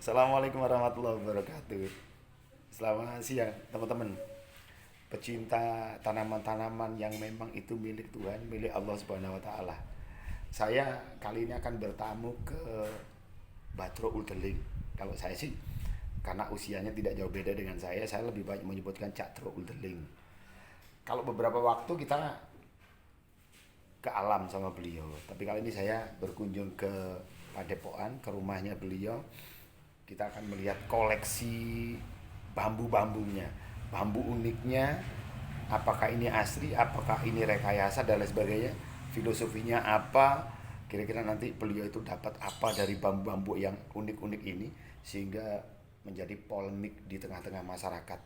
Assalamualaikum warahmatullahi wabarakatuh. Selamat siang teman-teman. Pecinta tanaman-tanaman yang memang itu milik Tuhan, milik Allah Subhanahu wa taala. Saya kali ini akan bertamu ke Badro Uldeling. Kalau saya sih karena usianya tidak jauh beda dengan saya lebih banyak menyebutkan Cak Tro Uldeling. Kalau beberapa waktu kita ke alam sama beliau, tapi kali ini saya berkunjung ke Padepokan, ke rumahnya beliau. Kita akan melihat koleksi bambu-bambunya, bambu uniknya, apakah ini asli, apakah ini rekayasa dan lain sebagainya, filosofinya apa, kira-kira nanti beliau itu dapat apa dari bambu-bambu yang unik-unik ini sehingga menjadi polemik di tengah-tengah masyarakat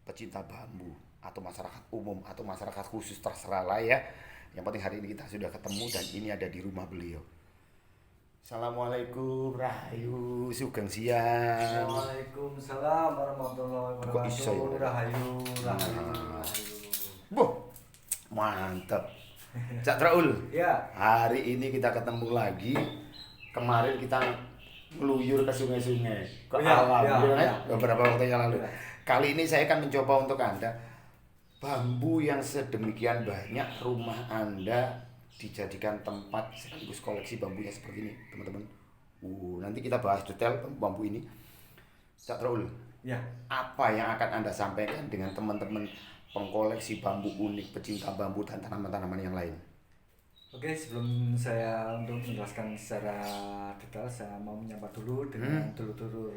pecinta bambu atau masyarakat umum atau masyarakat khusus, terserah lah ya. Yang penting hari ini kita sudah ketemu dan ini ada di rumah beliau. Assalamualaikum Rahayu, sugeng siang. Waalaikumsalam warahmatullahi Kok iso ya? wabarakatuh. Rahayu, rahayu, rahayu. Boh, mantap. Cak Traul, Ya, hari ini kita ketemu lagi. Kemarin kita ngeluyur ke sungai-sungai, ke Ya, alam, ya, gitu kan? ya. Beberapa waktu yang lalu. Ya. Kali ini saya akan mencoba untuk Anda bambu yang sedemikian banyak rumah Anda dijadikan tempat sekaligus koleksi bambunya seperti ini, teman-teman. Nanti kita bahas detail bambu ini. Cak Traul, ya. apa yang akan Anda sampaikan dengan teman-teman pengkoleksi bambu unik, pecinta bambu dan tanaman-tanaman yang lain? Oke, sebelum saya untuk menjelaskan secara detail, saya mau menyapa dulu dengan dulur-dulur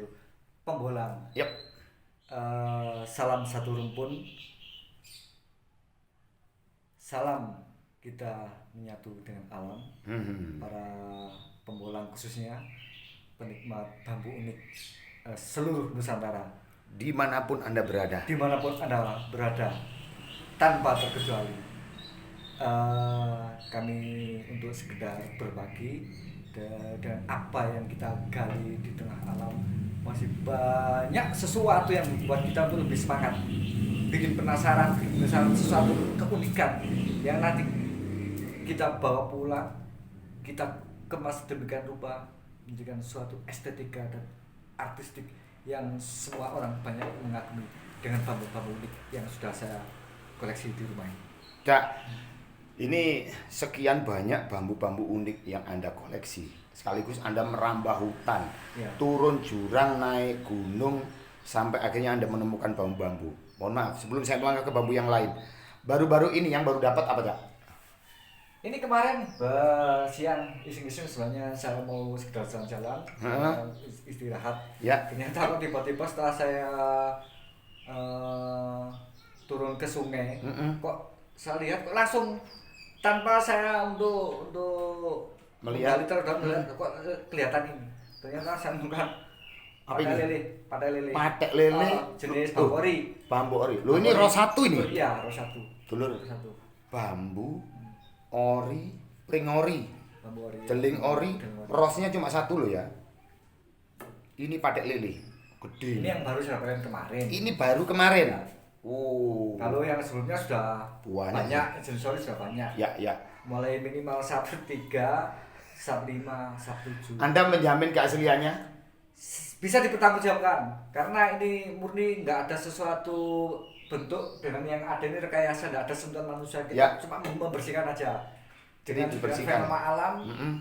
pembolang. Yap. Salam satu rumpun, salam kita menyatu dengan alam. Para pembolang khususnya penikmat bambu unik seluruh Nusantara, Dimanapun Anda berada. dimanapun Anda berada, tanpa terkecuali. Kami untuk sekedar berbagi dan apa yang kita gali di tengah alam, masih banyak sesuatu yang membuat kita tuh lebih semangat, bikin penasaran sesuatu keunikan yang nanti kita bawa pulang, kita kemas demikian rupa menjadikan suatu estetika dan artistik yang semua orang banyak mengagumi dengan bambu-bambu unik yang sudah saya koleksi di rumah ini. Cak, ini sekian banyak bambu-bambu unik yang Anda koleksi. Sekaligus Anda merambah hutan, Ya. turun jurang, naik gunung, sampai akhirnya Anda menemukan bambu-bambu. Mohon maaf, sebelum saya melangkah ke bambu yang lain. Baru-baru ini yang baru dapat apa, Cak? Ini kemarin siang iseng-iseng sebenarnya saya mau sekedar jalan-jalan, istirahat. Ya. Ternyata kok tiba-tiba setelah saya turun ke sungai, kok saya lihat kok langsung tanpa saya untuk Melihat. melihat kok kelihatan ini. Ternyata saya menemukan Apa ini? patek lele. Patek lele. Jenis Tuh, bambu ori. Bambu ori. Loh, ini ros satu ini. Iya, ros satu. Dulur, Ros satu. bambu ori, pring ori, Bambu ori. deling ori, Deling ori. rosnya cuma satu loh ya. Ini patek lele, gede. Ini yang baru saya dapatkan kemarin. Ini baru kemarin. Ya. Oh. Kalau yang sebelumnya sudah Banyak. banyak, jenis ori sudah banyak. Ya, ya. Mulai minimal sub 3, sub 5, sub 7. Anda menjamin keasliannya? Bisa dipertanggungjawabkan karena ini murni nggak ada sesuatu bentuk dengan yang ada ini rekayasa, nggak ada sentuhan manusia, kita Ya. cuma membersihkan aja. Jadi Dengan dibersihkan. fenomena alam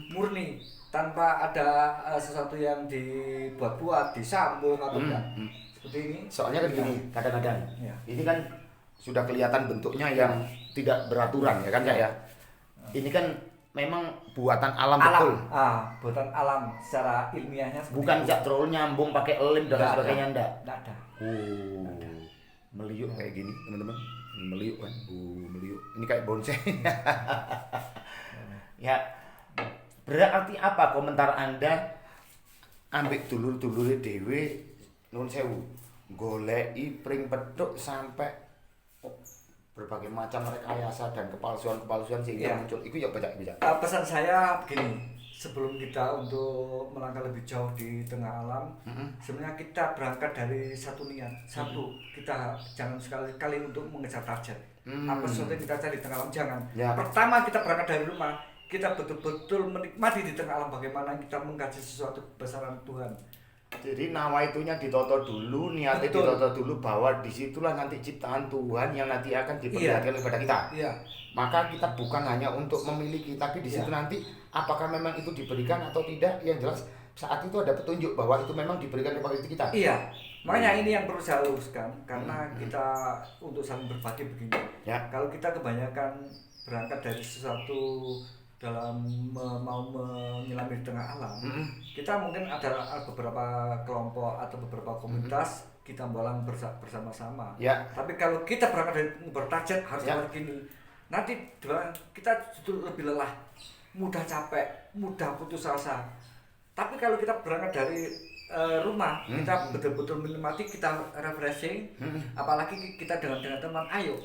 murni tanpa ada sesuatu yang dibuat-buat, disambung atau enggak. Seperti ini. Soalnya kan Ya. gini, kadang-kadang Ya. ini kan sudah kelihatan bentuknya yang tidak beraturan ya kan, Cak ya? Ini kan memang buatan alam, betul. Buatan alam secara ilmiahnya seperti Bukan itu. Cak Trol nyambung pakai lem dan Nggak ada. sebagainya, enggak. Nggak ada. Meliuk kayak gini, teman-teman. Meliuk kan. Meliuk. Ini kayak bonsai. Ya. Berarti apa komentar Anda ambek dulur-dulure dhewe nuwun sewu goleki pring pedhuk sampai berbagai macam rekayasa dan kepalsuan-kepalsuan sehingga Iya. muncul. Itu ya baca bisa. Pesan saya begini, sebelum kita untuk melangkah lebih jauh di tengah alam, sebenarnya kita berangkat dari satu niat. Satu, kita jangan sekali-kali untuk mengejar target. Apa sesuatu yang kita cari di tengah alam, jangan. Ya. Pertama kita berangkat dari rumah, kita betul-betul menikmati di tengah alam bagaimana kita mengkaji sesuatu kebesaran Tuhan. Jadi nawaitunya ditoto dulu, niatnya Betul. ditoto dulu, bahwa disitulah nanti ciptaan Tuhan yang nanti akan diperlihatkan kepada kita. Iya. Maka kita bukan hanya untuk memiliki, tapi di situ Iya. nanti apakah memang itu diberikan atau tidak, yang jelas saat itu ada petunjuk bahwa itu memang diberikan kepada kita. Iya. Makanya ini yang perlu saya luruskan, karena kita untuk saling berbagi begini. Ya. Kalau kita kebanyakan berangkat dari sesuatu dalam mau menyelami di tengah alam, kita mungkin ada beberapa kelompok atau beberapa komunitas kita membalang bersama-sama. Ya. Tapi kalau kita berangkat dari bertarget harus Ya. seperti ini, nanti kita justru lebih lelah, mudah capek, mudah putus asa. Tapi kalau kita berangkat dari rumah, kita betul-betul menikmati, kita refreshing, apalagi kita dengan teman, ayo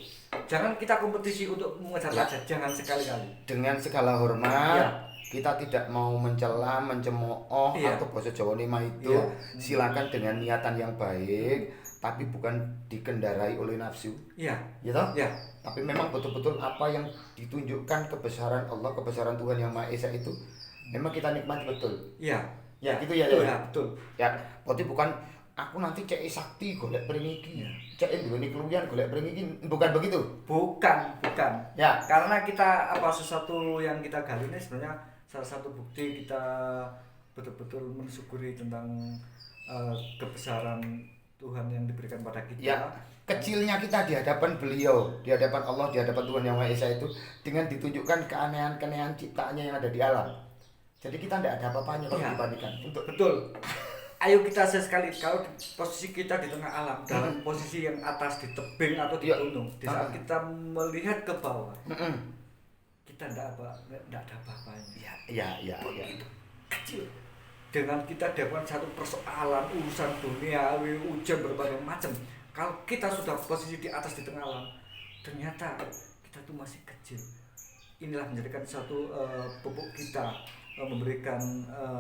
jangan kita kompetisi untuk mengejar target, jangan sekali-kali. Dengan segala hormat, Ya. kita tidak mau mencela, mencemooh Iya. atau bahasa Jawa Nima itu, Iya. silakan dengan niatan yang baik, tapi bukan dikendarai oleh nafsu, Iya. gitu. Ya. Tapi memang betul-betul apa yang ditunjukkan kebesaran Allah, kebesaran Tuhan yang Maha Esa itu memang kita nikmati betul. Iya. Ya, gitu ya. Betul, Ya. betul. Ya, berarti bukan aku nanti cek sakti golek pringiki, cek duweni keluyan golek pringiki, bukan begitu. Bukan. Ya. Karena kita sesuatu yang kita gali ini sebenarnya salah satu bukti kita betul-betul mensyukuri tentang kebesaran Tuhan yang diberikan pada kita. Ya, kecilnya kita di hadapan beliau, di hadapan Allah, di hadapan Tuhan Yang Maha Esa itu dengan ditunjukkan keanehan-keanehan ciptaannya yang ada di alam. Jadi kita tidak ada apa-apanya kalau Iya. dibandingkan. Untuk Betul. Ayo kita sesekali, kalau posisi kita di tengah alam, dalam posisi yang atas di tebing atau di Iya. gunung, di saat kita melihat ke bawah, Mm-mm. kita tidak ada apa-apanya. Ya. Begitu kecil. Dengan kita dapat satu persoalan, urusan duniawi, ujian berbagai macam. Kalau kita sudah posisi di atas di tengah alam, ternyata kita tuh masih kecil. Inilah menjadikan satu pupuk kita, memberikan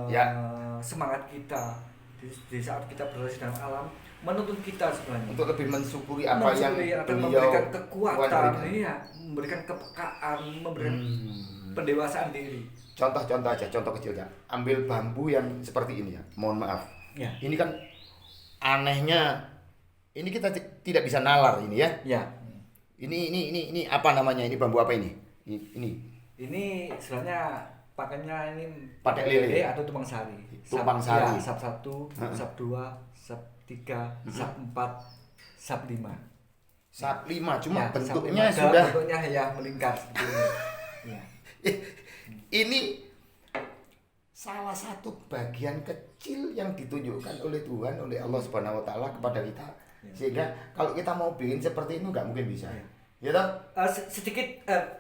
Ya. semangat kita di saat kita berada di dalam alam, menuntun kita sebenarnya untuk lebih mensyukuri apa yang akan beliau memberikan Tuhan kekuatan, berikan. iya, memberikan kepekaan, memberikan pendewasaan diri. Contoh aja, contoh kecilnya. Ambil bambu yang seperti ini ya. Mohon maaf. Ya. Ini kan anehnya, ini kita tidak bisa nalar ini ya. Ya. Ini apa namanya? Ini bambu apa ini? Ini. Ini sebenarnya pakainya ini Pakai lele atau tumpang sari. Tumpang sari. Ya, sab 1, sab 2, sab 3, sab 4, sab 5. Sab 5, cuma Ya, bentuknya sab 5, sudah bentuknya ya melingkar seperti ini. Ya. ini salah satu bagian kecil yang ditunjukkan oleh Tuhan, oleh Allah Subhanahu wa taala kepada kita. Sehingga kalau kita mau bikin seperti itu nggak mungkin bisa. Ya toh? Sedikit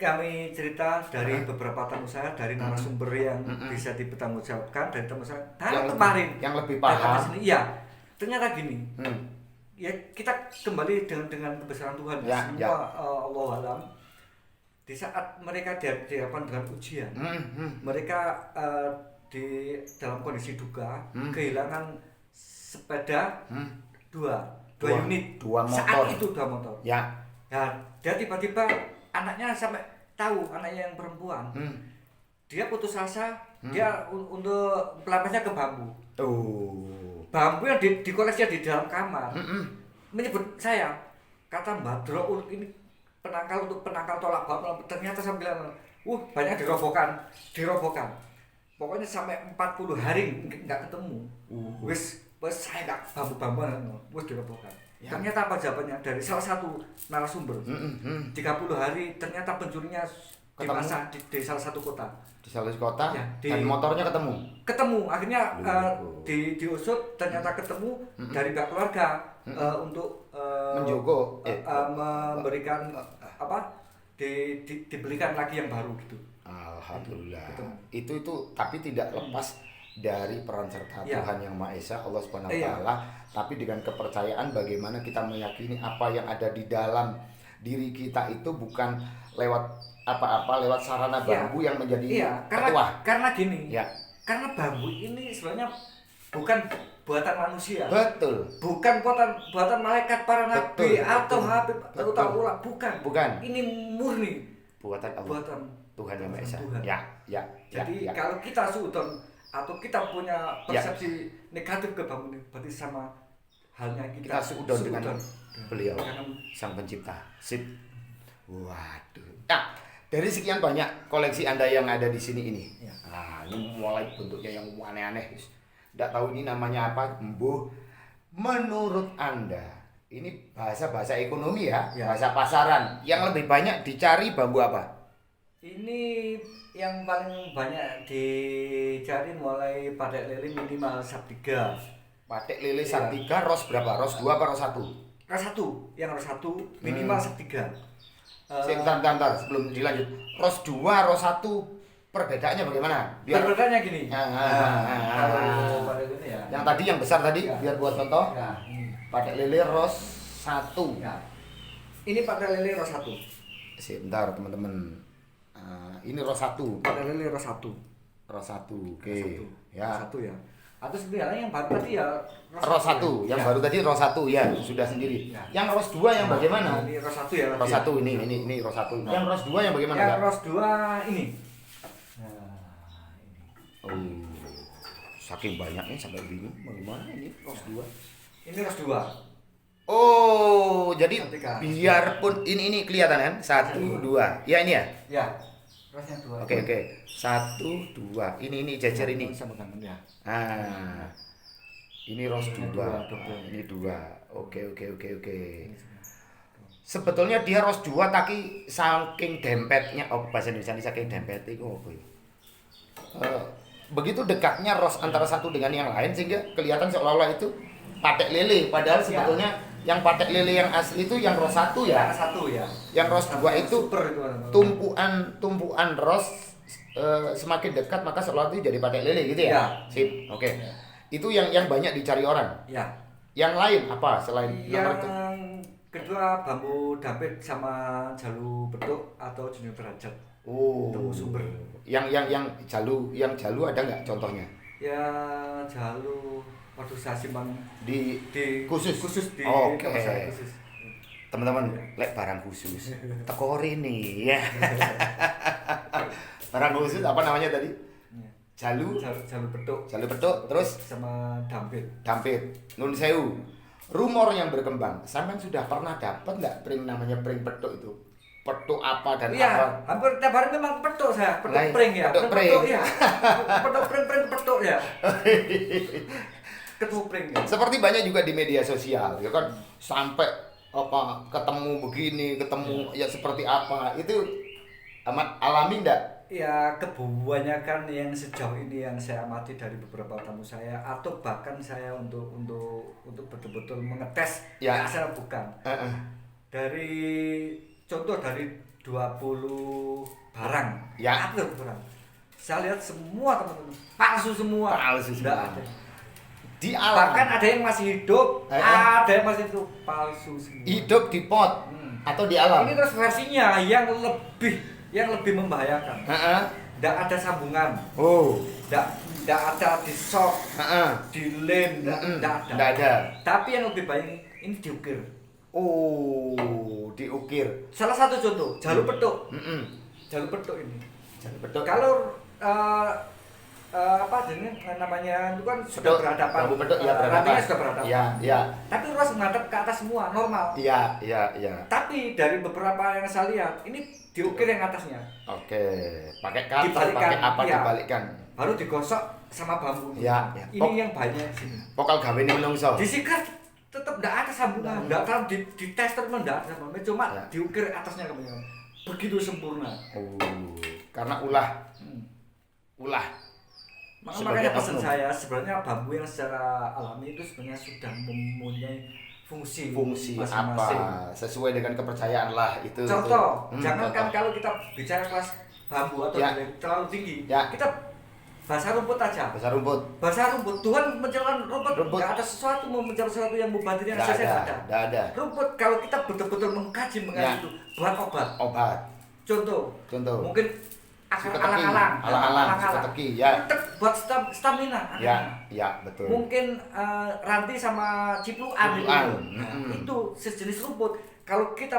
kami cerita dari beberapa tamu saya, dari narasumber yang bisa dipertanggungjawabkan dari tamu saya kemarin yang lebih datang paham. ke sini. Iya, ternyata gini. Hmm. Ya kita kembali dengan kebesaran Tuhan Ya, semua. Allah alam. Di saat mereka dihadapkan dengan ujian, mereka di dalam kondisi duka, kehilangan sepeda dua unit, dua motor. saat itu 2 motor. Ya. Ya, dia tiba-tiba anaknya sampai tahu, anaknya yang perempuan, dia putus asa, dia untuk pelapasnya ke bambu. Bambu yang dikoleksi di dalam kamar, menyebut saya, kata Mbak Dro, ini penangkal untuk penangkal tolak bambu. Ternyata saya bilang, banyak dirobohkan. Pokoknya sampai 40 hari nggak ketemu. Wis saya nggak bambu-bambuan, wis dirobohkan. Ya. Ternyata apa jawabannya dari salah satu narasumber. 30 hari ternyata pencurinya dimasak di salah satu kota. Di salah satu kota Ya, dan motornya ketemu akhirnya diusut, ternyata ketemu dari pihak keluarga untuk menjogo memberikan dibelikan lagi yang baru gitu. Alhamdulillah. Itu tapi tidak lepas dari peran serta Ya. Tuhan Yang Maha Esa, Allah Subhanahu wa Iya. taala, tapi dengan kepercayaan bagaimana kita meyakini apa yang ada di dalam diri kita itu bukan lewat apa-apa, lewat sarana bambu yang menjadi ketua. Karena gini. Ya. Karena bambu ini sebenarnya bukan buatan manusia. Betul. Bukan buatan malaikat para nabi atau habib atau ulama, bukan. Ini murni Buatan Allah. buatan Tuhan Yang Maha Esa. Tuhan. Ya. Jadi kalau kita suudon atau kita punya persepsi negatif ke bambu ini, berarti sama halnya Kita seudon dengan beliau, dengan sang pencipta. Sip. Waduh. Nah, dari sekian banyak koleksi Anda yang ada di sini ini. Ya. Nah, ini mulai bentuknya yang aneh-aneh. Tidak tahu ini namanya apa, Mbuh. Menurut Anda, ini bahasa-bahasa ekonomi ya, Ya. bahasa pasaran. Yang lebih banyak dicari bambu apa? ini yang paling banyak dicari mulai patek lele minimal sub 3. Patek lele Iya. sub 3, ros berapa? Ros 2 apa ros 1? Ros 1, yang ros 1 minimal sub 3. Bentar, sebelum dilanjut. Ros 2, ros 1 perbedaannya bagaimana? Perbedaannya gini. Kalau patek lele ya. yang tadi yang besar tadi Ya. biar buat contoh. Ya, ini. Patek lele ros 1. Ya. Ini patek lele ros 1. Sebentar teman-teman. Ini ros 1. Patek lele ros 1. Ros 1. Oke. Ros 1. Ya. Ros 1 ya. Atau sebenarnya yang baru tadi ya Ros 1. Yang Ya. baru tadi ros 1 ya, sudah sendiri. Ya. Yang ros 2 yang bagaimana? Ini ros 1 ya. Ros 1 ini ros 1. Yang ros 2 yang bagaimana, Yang Kak? ros 2 ini. Nah, ini. Oh. Saking banyaknya sampai bingung bagaimana ini ros 2. Ini ros 2. Oh, jadi Ketika- biarpun ini kelihatan kan? 1 2. Ya ini ya. Ya. Rosnya 2. Oke. 1 2. Ini jajar ini. Sama tangan ya. Ah. Ini ros Ini 2. dua. Ini 2. Oke. Sebetulnya dia ros 2 tapi saking dempetnya, bahasa Indonesia ini saking dempet itu apa ya? Begitu dekatnya ros antara satu dengan yang lain sehingga kelihatan seolah-olah itu patek lele, padahal sebetulnya yang patek lele yang asli itu yang ros 1 ya. Yang 1 ya. Yang ros 2 itu super itu. tumpuan ros semakin dekat maka seolah itu jadi patek lele gitu ya. Ya. Sip. Oke. Ya. Itu yang banyak dicari orang. Ya. Yang lain apa selain nomor Yang itu? kedua bambu dampit sama jalu beduk atau jenis derajat. Oh. Itu sumber. Yang jalu ada nggak contohnya? Ya jalu waktu saya simpan Di khusus di Oke. kamar saya khusus. Teman-teman, lek barang khusus. Tekori nih ya. Barang khusus apa namanya tadi? Ya. Jalu Jalu beduk Jalu petuk, terus sama dampit. dampit, nun sewu. Rumor yang berkembang, sampean sudah pernah dapat nggak pring namanya pring petuk itu? Petuk apa dan apa? Iya, hampir tiap hari memang petuk saya, petuk Lain, pring ya. petuk pring. Petuk ya. Petuk pring petuk ya. Ketemu pring ya. Seperti banyak juga di media sosial, ya kan sampai apa ketemu begini, ketemu ya seperti apa itu amat alami ndak? Ya kebanyakan yang sejauh ini yang saya amati dari beberapa tamu saya atau bahkan saya untuk betul-betul mengetes Ya. saya bukan. Dari contoh dari 20 barang. Ya. Ada barang. Saya lihat semua teman-teman palsu semua. Palsu semua. Nggak ada. Di alam. Bahkan ada yang masih hidup, ada yang masih itu palsu semua. Hidup di pot atau di alam. Ini terus versinya yang lebih membahayakan. Nggak ada sambungan. Oh. Nggak ada di shock, di lem, nggak ada. Tapi yang lebih banyak ini diukir. Oh, diukir. Salah satu contoh, jalu petuk. Mm-mm. Jalu petuk ini. Jalu petuk. Kalau apa jenis namanya itu kan sudah Petuk, berhadapan. bambu petuk ya berhadapan. Rantingnya sudah berhadapan. Iya. Tapi terus menghadap ke atas semua, normal. Iya. Tapi dari beberapa yang saya lihat, ini diukir yang atasnya. Oke, pakai kapas, Dibalikkan, pakai apa iya. dibalikkan. Baru digosok sama bambu. Ya. Ini yang banyak sini. Pokal gawe ini menungso. Disikat tetap tidak ada sambungan, tidak tahu di tester pun tidak ada sambungan, cuma Ya. diukir atasnya kebanyakan. Begitu sempurna. Oh, karena ulah. Makanya pesan oknum. saya sebenarnya bambu yang secara alami itu sebenarnya sudah mempunyai fungsi masing-masing. apa sesuai dengan kepercayaan lah itu. Contoh, itu. jangankan Contoh. kalau kita bicara kelas bambu atau Ya. terlalu tinggi, Ya. kita bahasa rumput aja. Besar rumput. Bahasa rumput, Tuhan menciptakan rumput, Rumput. nggak ada sesuatu menciptakan sesuatu yang mubazir yang Nggak saya ada, ada. nggak ada. Rumput kalau kita betul-betul mengkaji Ya. itu buat obat. Obat. Contoh, mungkin akar Suketeki, alang-alang, alang-alang, suketeki, ya. Untuk buat stamina. Ya, betul. Mungkin ranti sama cipluan itu. Cipluan, Nah, itu sejenis rumput. kalau kita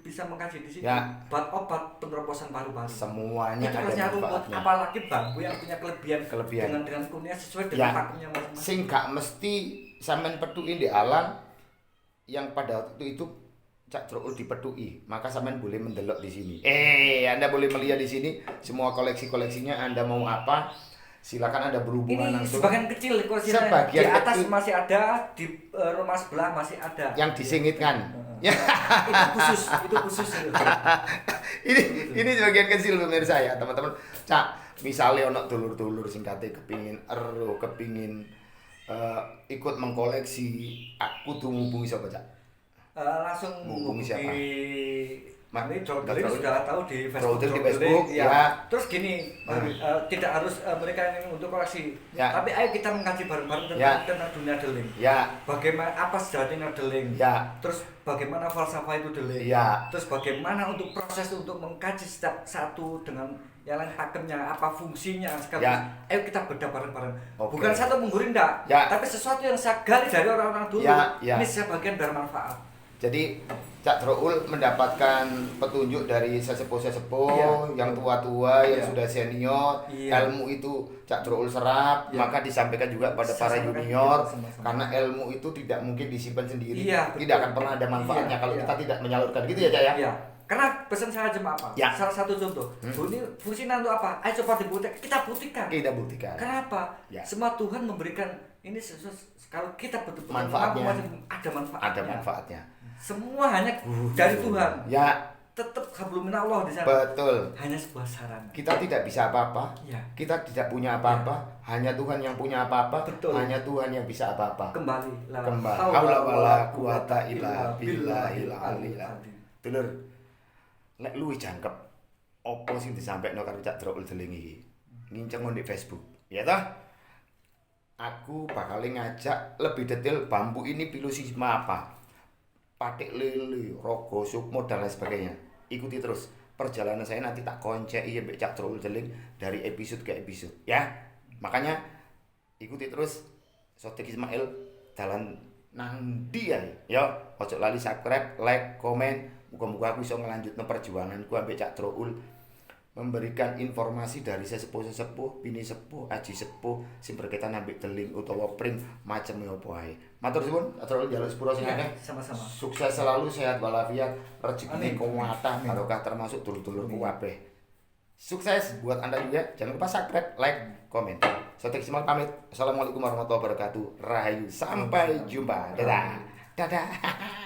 bisa mengkaji di sini, Ya. obat penerobosan paru-paru. Semuanya itu ada pasti rumput, manfaatnya. apalagi bambu yang punya kelebihan. Kelebihan. dengan kuninnya sesuai Ya. dengan pakemnya masing-masing. Sing gak mesti sampean petuki di alam yang pada waktu itu Cak Troul dipetui, maka sampean boleh mendelok di sini. Anda boleh melihat di sini semua koleksi-koleksinya. Anda mau apa? Silakan Anda berhubungan Ini langsung. sebagian kecil koleksinya. Sebagian Di atas kecil. masih ada, di rumah sebelah masih ada. Yang disingitkan. Ya. itu khusus. ini sebagian kecil pemirsa ya, teman-teman. Cak, misalnya ono dulur-dulur sing kate kepingin kepingin ikut mengkoleksi, aku tuh ngubungi siapa, Cak? Langsung Hubungi siapa? Kami Troll sudah tahu di Facebook. Troll di Facebook, ya. Terus gini, tidak harus mereka ini untuk koleksi. Ya. Tapi ayo kita mengkaji bareng-bareng Ya. tentang dunia deling. Ya, Bagaimana apa sejatinya deling? ya, Terus bagaimana falsafah itu deling? ya. Terus bagaimana untuk proses untuk mengkaji setiap satu dengan yang lain pakemnya, apa fungsinya sekaligus. Ya. Ayo kita bedah bareng-bareng. Oke. Bukan satu mengguri enggak, Ya. tapi sesuatu yang saya gali dari orang-orang dulu. Ya, ya. Ini saya bagian bermanfaat. Jadi Cak Troul mendapatkan petunjuk dari sesepuh-sesepuh Iya. yang tua-tua, yang Iya. sudah senior. Iya. Ilmu itu Cak Troul serap, Iya. maka disampaikan juga pada Saya para sampaikan junior. juga sama-sama. Karena ilmu itu tidak mungkin disimpan sendiri, Iya, tidak betul. akan pernah ada manfaatnya Iya, kalau iya. kita tidak menyalurkan, gitu ya Cak ya? Iya. Karena pesan saya cuma apa? Ya. Salah satu contoh. Bu, ini fungsinya untuk apa? Ayo coba dibuktikan. Kita buktikan. Kita buktikan. Kenapa? Ya. Semua Tuhan memberikan ini kalau kita betul-betul Manfaatnya. ada manfaatnya. Ada manfaatnya. Semua hanya dari Tuhan. Ya, Tetap hablum minallah di sana. betul. Hanya sebuah sarana. Kita tidak bisa apa-apa. Ya. Kita tidak punya apa-apa. Hanya Tuhan yang punya apa-apa. Betul. Hanya Tuhan yang bisa apa-apa. Kembali. Kembali. Haula wala quwata illa billahil aliyil azim. Dulur, lek luwih jangkep opo sing disampaikno karo Cak Troul Deling iki? Nginceng di Facebook, ya toh? Aku bakal ngajak lebih detail bambu ini pilusisma apa? Patik lele, rogo, sukmo dan lain sebagainya. Ikuti terus perjalanan saya, nanti tak konceki mbek Cak Troul Deling dari episode ke episode, ya. Makanya ikuti terus Sotik Ismail dalan nang ndi ae. Ya, ojo lali subscribe, like, komen. Muga-muga aku iso ngelanjutno perjuanganku ambek Cak Troul, memberikan informasi dari sesepuh-sesepuh, bini sepuh, aji sepuh sing berkaitan ambek deling utawa pring macam opo ae. Matur suwun, Cak Troul njaluk sepuro sing Ya, akeh. sama-sama. Sukses selalu, sehat walafiat, rezeki Amin. kuwatah, barokah termasuk dulur-dulurku kabeh. Sukses buat Anda juga. Jangan lupa subscribe, like, komen. Sotik Ismail pamit. Assalamualaikum warahmatullahi wabarakatuh. Rahayu. Sampai jumpa. Dadah. Dadah.